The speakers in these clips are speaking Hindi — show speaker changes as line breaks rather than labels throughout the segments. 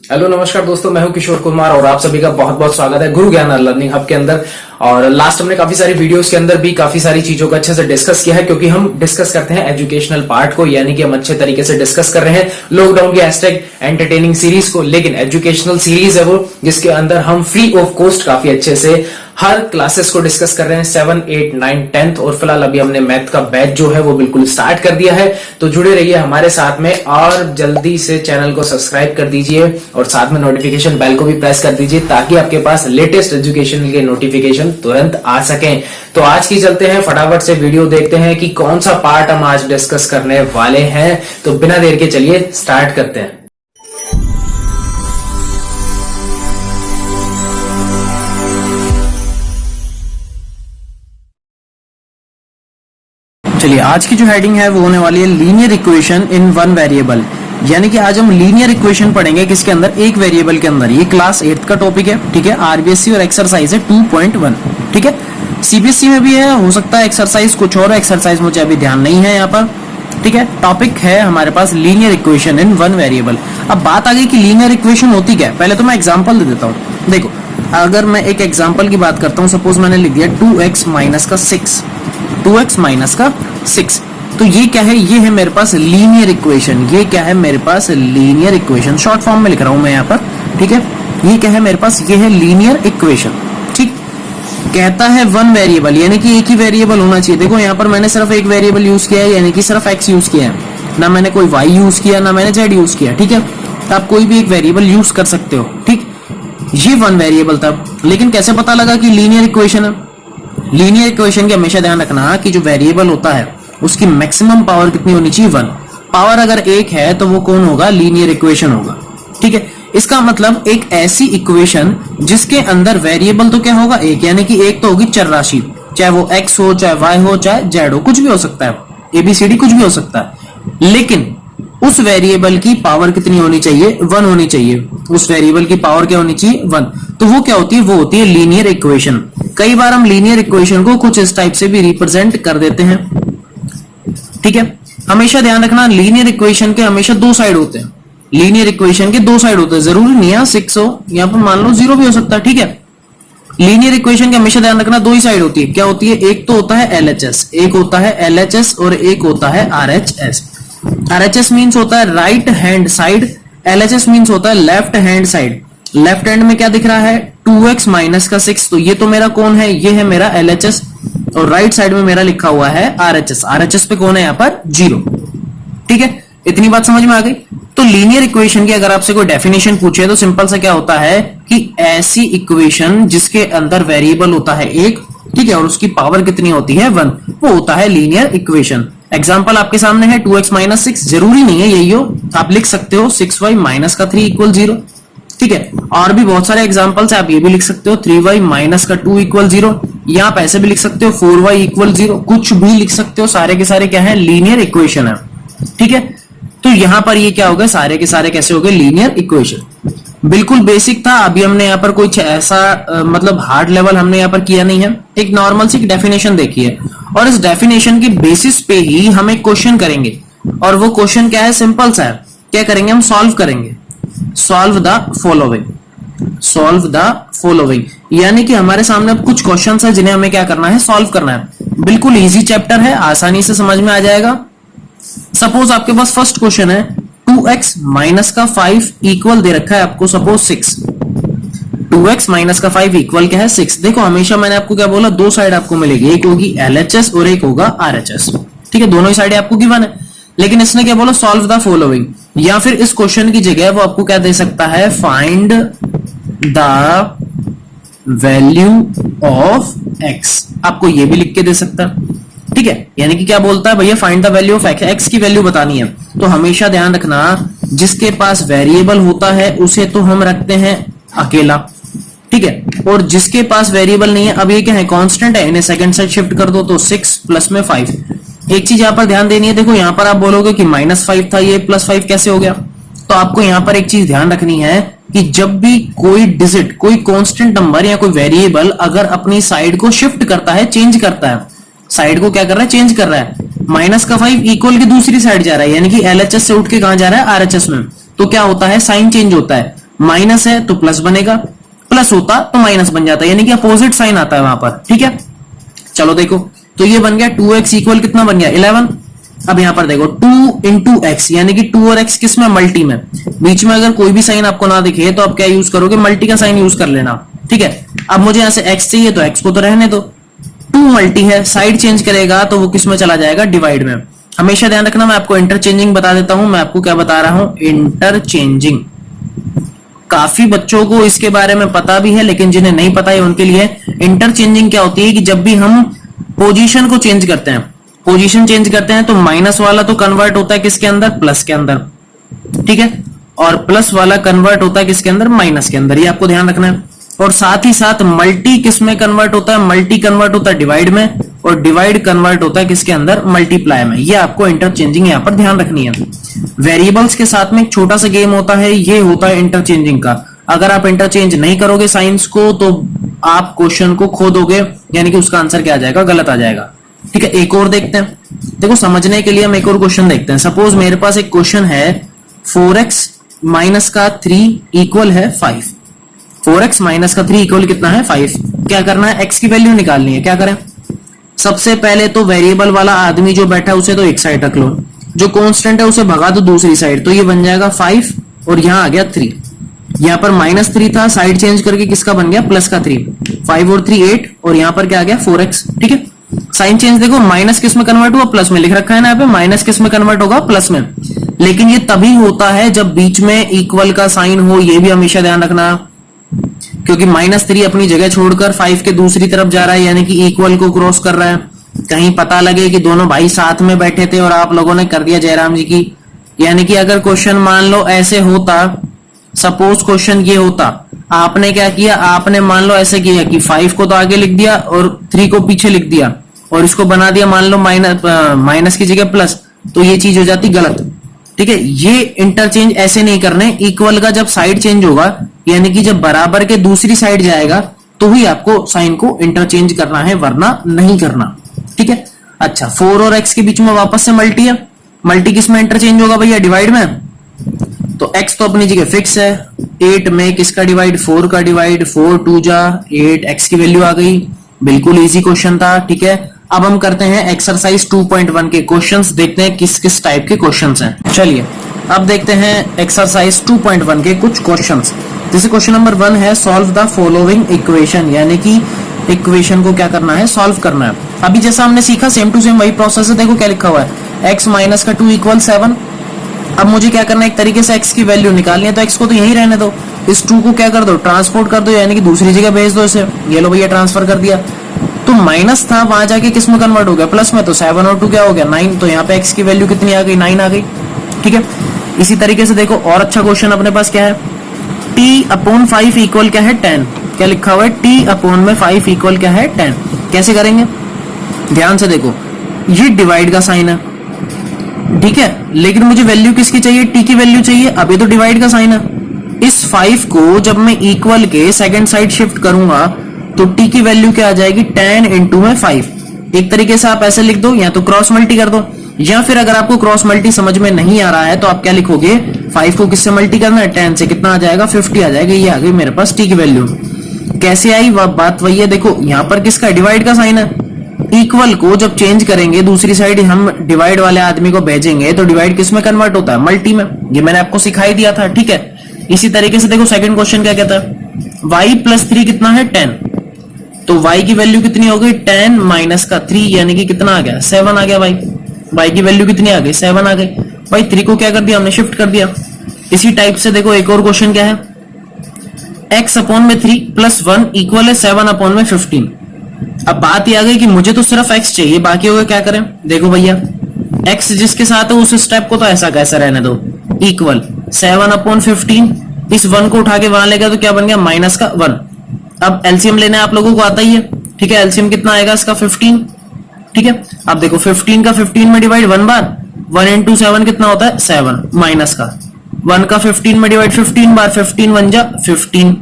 हेलो नमस्कार दोस्तों, मैं हूं किशोर कुमार और आप सभी का बहुत बहुत स्वागत है गुरु ज्ञान लर्निंग हब के अंदर। और लास्ट हमने काफी सारी वीडियोस के अंदर भी काफी सारी चीजों को अच्छे से डिस्कस किया है, क्योंकि हम डिस्कस करते हैं एजुकेशनल पार्ट को, यानी कि हम अच्छे तरीके से डिस्कस कर रहे हैं लॉकडाउन की हैशटैग एंटरटेनिंग सीरीज को। लेकिन एजुकेशनल सीरीज है वो जिसके अंदर हम फ्री ऑफ कॉस्ट काफी अच्छे से हर क्लासेस को डिस्कस कर रहे हैं, 7, 8, 9, 10th। और फिलहाल अभी हमने मैथ का बैच जो है वो बिल्कुल स्टार्ट कर दिया है, तो जुड़े रहिए हमारे साथ में और जल्दी से चैनल को सब्सक्राइब कर दीजिए और साथ में नोटिफिकेशन बेल को भी प्रेस कर दीजिए ताकि आपके पास लेटेस्ट एजुकेशन के नोटिफिकेशन तुरंत आ सकें। तो आज की चलते हैं, फटाफट से वीडियो देखते हैं कि कौन सा पार्ट हम आज डिस्कस करने वाले हैं। तो बिना देर के चलिए स्टार्ट करते हैं। चलिए, आज की जो हेडिंग है वो होने वाली है linear equation in one variable. यानी कि आज हम लीनियर इक्वेशन पढ़ेंगे किसके अंदर, एक वेरिएबल के अंदर। ये क्लास 8th का टॉपिक है, ठीक है। आरबीएससी और एक्सरसाइज है 2.1, ठीक है। सीबीएसई में भी है, हो सकता है एक्सरसाइज कुछ और एक्सरसाइज मुझे अभी ध्यान नहीं है यहाँ पर, ठीक है। टॉपिक है हमारे पास linear equation in one variable. अब बात आ गई कि लीनियर इक्वेशन होती क्या है। पहले तो मैं एग्जाम्पल दे देता हूँ। देखो, अगर मैं एक एग्जाम्पल की बात करता हूँ, सपोज मैंने लिख दिया 2x माइनस का 6, 2x माइनस का 6, तो ये क्या है, ये है मेरे पास लीनियर इक्वेशन। ये क्या है मेरे पास, लीनियर इक्वेशन। शॉर्ट फॉर्म में लिख रहा हूं मैं यहाँ पर, ठीक है। ये क्या है मेरे पास, ये है लीनियर इक्वेशन, ठीक। कहता है वन वेरिएबल, यानी कि एक ही वेरिएबल होना चाहिए। देखो यहाँ पर मैंने सिर्फ एक वेरिएबल यूज किया है, यानी कि सिर्फ x यूज किया है, ना मैंने कोई y यूज किया, ना मैंने z यूज किया, ठीक है। तो आप कोई भी एक वेरिएबल यूज कर सकते हो, ठीक। ये वन वेरिएबल था, लेकिन कैसे पता लगा कि लीनियर इक्वेशन है। लीनियर इक्वेशन के हमेशा ध्यान रखना कि जो वेरिएबल होता है उसकी मैक्सिमम पावर कितनी होनी चाहिए, 1। पावर अगर 1 है तो वो कौन होगा, लीनियर इक्वेशन होगा, ठीक है। इसका मतलब एक ऐसी इक्वेशन जिसके अंदर वेरिएबल तो क्या होगा, एक, यानी कि एक तो होगी चर राशि, चाहे वो x हो, चाहे y हो, चाहे z हो, कुछ भी हो सकता है, ABCD कुछ भी हो सकता है। लेकिन उस वेरिएबल की पावर कितनी होनी चाहिए, 1 होनी चाहिए। उस वेरिएबल की पावर क्या होनी चाहिए, 1। तो वो क्या होती है, वो होती है लीनियर इक्वेशन। कई बार हम लीनियर इक्वेशन को कुछ इस टाइप से भी रिप्रेजेंट कर देते हैं, ठीक है। हमेशा ध्यान रखना, लीनियर इक्वेशन के हमेशा दो साइड होते हैं। लीनियर इक्वेशन के दो साइड होते हैं, जरूरी नहीं है 6 हो, यहाँ पर मान लो 0 भी हो सकता है, ठीक है। लीनियर इक्वेशन के हमेशा ध्यान रखना दो ही साइड होती है। क्या होती है, एक तो होता है LHS, एक होता है LHS और एक होता है RHS। RHS मीन्स होता है right hand side, LHS means होता है left hand side. Left hand में क्या दिख रहा है, 2x माइनस का 6, तो ये तो मेरा कौन है, ये है मेरा LHS। और राइट साइड में मेरा लिखा हुआ है RHS। RHS पे कौन है यहाँ पर, 0, ठीक है। इतनी बात समझ में आ गई। तो लीनियर इक्वेशन की अगर आपसे कोई डेफिनेशन पूछे तो सिंपल सा क्या होता है कि ऐसी इक्वेशन जिसके अंदर वेरिएबल होता है एक, ठीक है, और उसकी पावर कितनी होती है, 1, वो होता है लीनियर इक्वेशन। एग्जाम्पल आपके सामने है 2x माइनस 6, जरूरी नहीं है यही हो, आप लिख सकते हो 6y माइनस का 3 इक्वल 0, ठीक है। और भी बहुत सारे एग्जाम्पल्स है, आप ये भी लिख सकते हो 3y माइनस का 2 इक्वल 0, या आप ऐसे भी लिख सकते हो 4y इक्वल 0, कुछ भी लिख सकते हो। सारे के सारे क्या है, लीनियर इक्वेशन है, ठीक है। तो यहां पर ये क्या हो गए, सारे के सारे कैसे हो गए, लीनियर इक्वेशन। बिल्कुल बेसिक था। अभी हमने यहाँ पर कुछ ऐसा मतलब हार्ड लेवल हमने यहाँ पर किया नहीं है, एक नॉर्मल सी डेफिनेशन देखी है, और इस डेफिनेशन के बेसिस पे ही हम एक क्वेश्चन करेंगे। और वो क्वेश्चन क्या है, सिंपल सा है। क्या करेंगे, हम सॉल्व करेंगे। Solve the following, solve the following, यानी कि हमारे सामने अब कुछ क्वेश्चंस है जिन्हें हमें क्या करना है, सॉल्व करना है। बिल्कुल इजी चैप्टर है, आसानी से समझ में आ जाएगा। सपोज आपके पास फर्स्ट क्वेश्चन है 2x माइनस का 5 इक्वल दे रखा है आपको, सपोज 6। 2x माइनस का 5 इक्वल क्या है, 6। देखो हमेशा मैंने आपको क्या बोला, दो साइड आपको मिलेगी, एक होगी LHS और एक होगा RHS, ठीक है। दोनों ही साइड आपको गिवन है, लेकिन इसने क्या बोला, सॉल्व द फॉलोइंग। या फिर इस क्वेश्चन की जगह वो आपको क्या दे सकता है, find the value of x, आपको ये भी लिख के दे सकता है, ठीक है। यानी कि क्या बोलता है भैया, find the value of x की वैल्यू बतानी है। तो हमेशा ध्यान रखना, जिसके पास वेरिएबल होता है उसे तो हम रखते हैं अकेला, ठीक है। और जिसके पास वेरिएबल नहीं है, अब ये क्या है, कांस्टेंट है, इन्हें सेकंड साइड शिफ्ट कर दो तो 6 प्लस में 5। एक चीज यहां पर ध्यान देनी है, देखो यहां पर आप बोलोगे कि -5 था, ये +5 कैसे हो गया। तो आपको यहां पर एक चीज ध्यान रखनी है कि जब भी कोई डिजिट, कोई कांस्टेंट नंबर या कोई वेरिएबल अगर अपनी साइड को शिफ्ट करता है, चेंज करता है, साइड को क्या कर रहा है, चेंज कर रहा है, माइनस का 5 इक्वल की दूसरी साइड जा रहा है, यानी कि LHS से उठ के कहां जा रहा है, RHS में, तो क्या होता है, साइन चेंज होता है। माइनस है तो प्लस बनेगा, प्लस होता तो माइनस बन जाता, यानी कि अपोजिट साइन आता है वहां पर, ठीक है। चलो देखो, तो ये बन गया 2x इक्वल कितना बन गया 11। अब यहां पर देखो 2 इंटू एक्स, यानी कि 2 और x किस में, मल्टी में। बीच में अगर कोई भी साइन आपको ना दिखे तो आप क्या यूज करोगे, मल्टी का साइन यूज कर लेना, ठीक है। अब मुझे यहां से x चाहिए तो x को तो रहने दो, 2 मल्टी है, साइड चेंज करेगा तो वो किस में चला जाएगा, डिवाइड में। हमेशा ध्यान रखना, मैं आपको इंटरचेंजिंग बता देता हूं, मैं आपको क्या बता रहा हूं, इंटरचेंजिंग। काफी बच्चों को इसके बारे में पता भी है, लेकिन जिन्हें नहीं पता है उनके लिए इंटरचेंजिंग क्या होती है कि जब भी हम पोजीशन को चेंज करते हैं, पोजीशन चेंज करते हैं तो माइनस वाला तो कन्वर्ट होता है किसके अंदर, प्लस के अंदर, ठीक है। और प्लस वाला कन्वर्ट होता है किसके अंदर, माइनस के अंदर, ये आपको ध्यान रखना है। और साथ ही साथ मल्टी किस में कन्वर्ट होता है, मल्टी कन्वर्ट होता है डिवाइड में, और डिवाइड कन्वर्ट होता है किसके अंदर, मल्टीप्लाई में। ये आपको इंटरचेंजिंग यहां पर ध्यान रखनी है। वेरिएबल्स के साथ में एक छोटा सा गेम होता है, ये होता है इंटरचेंजिंग का। अगर आप इंटरचेंज नहीं करोगे साइंस को तो आप क्वेश्चन को खो दोगे, यानी कि उसका आंसर क्या आ जाएगा, गलत आ जाएगा, ठीक है। एक और देखते हैं, देखो समझने के लिए हम एक और क्वेश्चन देखते हैं। सपोज मेरे पास एक क्वेश्चन है 4x माइनस का 3 इक्वल है 5। 4x माइनस का 3 इक्वल कितना है, 5। क्या करना है, x की वैल्यू निकालनी है। क्या करें, सबसे पहले तो वेरिएबल वाला आदमी जो बैठा है उसे तो एक साइड रख लो, जो कांस्टेंट है उसे भगा दो दूसरी साइड, तो ये बन जाएगा 5 और यहां आ गया 3। यहां पर -3 था, साइड चेंज करके किसका बन गया, प्लस का 3। 5 और 3 8, और यहां पर क्या आ गया 4x, ठीक है। साइन चेंज देखो, माइनस किस में कन्वर्ट हुआ, प्लस में लिख रखा है ना यहाँ पे, माइनस किस में कन्वर्ट होगा, प्लस में। लेकिन ये तभी होता है जब बीच में इक्वल का साइन हो, ये भी हमेशा ध्यान रखना, क्योंकि -3 अपनी जगह छोड़कर 5 के दूसरी तरफ जा रहा है, यानी कि इक्वल को क्रॉस कर रहा है। कहीं पता लगे कि दोनों भाई साथ में बैठे थे और आप लोगों ने कर दिया जयराम जी की, यानी कि अगर क्वेश्चन मान लो ऐसे होता, सपोज क्वेश्चन ये होता, आपने क्या किया, आपने मान लो ऐसे किया कि 5 को तो आगे लिख दिया और 3 को पीछे लिख दिया, और इसको बना दिया मान लो माइनस की जगह प्लस, तो ये चीज हो जाती गलत, ठीक है। ये इंटरचेंज ऐसे नहीं करने, इक्वल का जब साइड चेंज होगा, यानी कि जब बराबर के दूसरी साइड जाएगा तो ही आपको साइन को इंटरचेंज करना है, वरना नहीं करना, ठीक है। अच्छा, 4 और x के बीच में वापस से मल्टी है, मल्टी किस में इंटरचेंज होगा भैया, डिवाइड में। तो x तो अपनी जगह फिक्स है, 8 में किसका डिवाइड, 4 का डिवाइड, 4 2 जा 8, x की वैल्यू आ गई। बिल्कुल इजी क्वेश्चन था, ठीक है। अब हम करते हैं एक्सरसाइज 2.1 के क्वेश्चंस, देखते हैं किस किस टाइप के क्वेश्चंस हैं। चलिए अब देखते हैं एक्सरसाइज 2.1 के कुछ क्वेश्चंस। जैसे क्वेश्चन नंबर 1 है, सॉल्व द फॉलोइंग इक्वेशन, यानी कि इक्वेशन को क्या करना है, सॉल्व करना है। अभी जैसा हमने सीखा सेम टू सेम वही प्रोसेस है। देखो क्या लिखा हुआ है, x माइनस का 2 इक्वल 7। अब मुझे क्या करना है, एक तरीके से x की वैल्यू निकालनी है, तो x को तो यहीं रहने दो, इस 2 को क्या कर दो, ट्रांसपोर्ट कर दो, यानी कि दूसरी जगह भेज दो इसे। ये लो भैया ट्रांसफर कर दिया, तो माइनस था वहां जाके किस में कन्वर्ट हो गया, प्लस में। तो 7 और 2 क्या हो गया 9, तो यहाँ पे x की वैल्यू कितनी आ गई, 9 आ गई, ठीक है। इसी तरीके से देखो और अच्छा क्वेश्चन अपने पास क्या है, t/5 इक्वल क्या है 10। क्या लिखा हुआ है, t/5 इक्वल क्या है 10। कैसे करेंगे, ध्यान से देखो, ये डिवाइड का साइन है, ठीक है, लेकिन मुझे वैल्यू किसकी चाहिए, t की वैल्यू चाहिए। अब ये तो डिवाइड का साइन है, इस 5 को जब मैं इक्वल के सेकंड साइड शिफ्ट करूंगा तो t की वैल्यू क्या आ जाएगी, 10 इंटू में 5। एक तरीके से आप ऐसे लिख दो, या तो क्रॉस मल्टी कर दो, या फिर अगर आपको क्रॉस मल्टी समझ में नहीं आ रहा है तो आप क्या लिखोगे, 5 को किससे मल्टी करना है, 10 से, कितना आ जाएगा 50 आ जाएगा। ये आ गई मेरे पास t की वैल्यू। कैसे आई, वह बात वही है, देखो यहाँ पर किसका, डिवाइड का साइन है। इक्वल को जब चेंज करेंगे दूसरी साइड हम डिवाइड वाले आदमी को भेजेंगे तो डिवाइड किस में कन्वर्ट होता है, मल्टी में। ये मैंने आपको सिखाई दिया था, ठीक है। इसी तरीके से देखो सेकंड क्वेश्चन क्या कहता है, y + 3 कितना है 10। तो y की वैल्यू कितनी हो गई, 10 माइनस का 3, यानी कि कितना आ गया, 7 आ गया भाई। y की वैल्यू कितनी आ गई, 7 आ गई भाई। 3 को क्या कर दिया हमने, शिफ्ट कर दिया। इसी टाइप से देखो एक और क्वेश्चन क्या है, x/3 + 1 इक्वल है 7/15। अब बात ये आ गई कि मुझे तो सिर्फ x चाहिए, बाकी होगा क्या करें। देखो भैया x जिसके साथ है उस स्टेप को तो ऐसा कैसा रहने दो, इक्वल 7/15। इस 1 को उठा के वहां ले गया तो क्या बन गया, माइनस का 1। अब एलसीएम लेने आप लोगों को आता ही है, ठीक है। एलसीएम कितना आएगा इसका, 15, ठीक है। अब देखो 15 का 15 में डिवाइड 1 बार, 1 इंटू 7 कितना होता है 7, माइनस का 1 का 15 में डिवाइड 15 बार, 15 1 जा 15,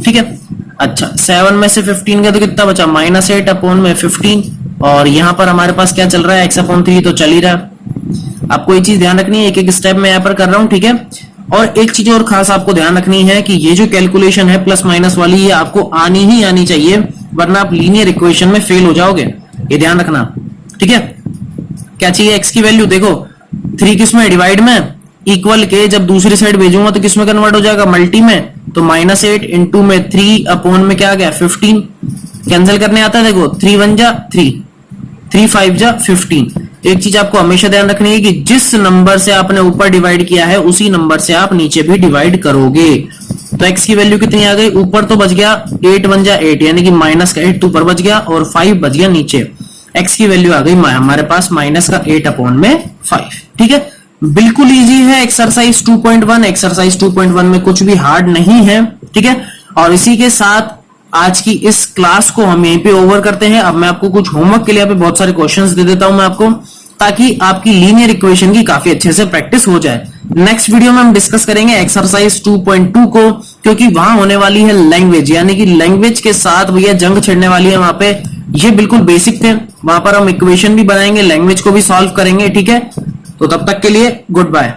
ठीक है। अच्छा 7 में से 15 का तो कितना बचा, -8/15। और यहां पर हमारे पास क्या चल रहा है, x/3 तो चल ही रहा है। आपको ये चीज ध्यान रखनी है, एक एक स्टेप में यहां पर कर रहा हूं, ठीक है। और एक चीज और खास आपको ध्यान रखनी है कि ये जो कैलकुलेशन है प्लस माइनस वाली, ये आपको आनी ही आनी चाहिए, वरना आप लीनियर इक्वेशन में फेल हो जाओगे, ये ध्यान रखना, ठीक है। क्या चाहिए, एक्स की वैल्यू देखो 3 किस में, डिवाइड में, इक्वल के जब दूसरी साइड भेजूंगा तो किस में कन्वर्ट हो जाएगा, मल्टी में, तो -8 इंटू में 3 अपॉन में क्या आ गया 15, कैंसिल करने आता है देखो 3 1 जा 3, 3 5 जा 15। एक चीज आपको हमेशा ध्यान रखनी है कि जिस नंबर से आपने ऊपर डिवाइड किया है उसी नंबर से आप नीचे भी डिवाइड करोगे। तो x की वैल्यू कितनी आ गई, ऊपर तो बच गया 8 1 जा 8, यानी कि माइनस का 8 तो ऊपर बच गया और 5 बच गया नीचे। x की वैल्यू आ गई हमारे पास माइनस का 8 अपॉन में 5, ठीक है। बिल्कुल इजी है एक्सरसाइज 2.1। एक्सरसाइज 2.1 में कुछ भी हार्ड नहीं है, ठीक है। और इसी के साथ आज की इस क्लास को हम यहीं पे ओवर करते हैं। अब मैं आपको कुछ होमवर्क के लिए यहाँ पे बहुत सारे क्वेश्चंस दे देता हूं मैं आपको, ताकि आपकी लीनियर इक्वेशन की काफी अच्छे से प्रैक्टिस हो जाए। नेक्स्ट वीडियो में हम डिस्कस करेंगे एक्सरसाइज 2.2 को, क्योंकि वहां होने वाली है लैंग्वेज, यानी कि लैंग्वेज के साथ भैया जंग छिड़ने वाली है वहां पे। ये बिल्कुल बेसिक थे, वहां पर हम इक्वेशन भी बनाएंगे, लैंग्वेज को भी सॉल्व करेंगे, ठीक है। तो तब तक के लिए गुड बाय।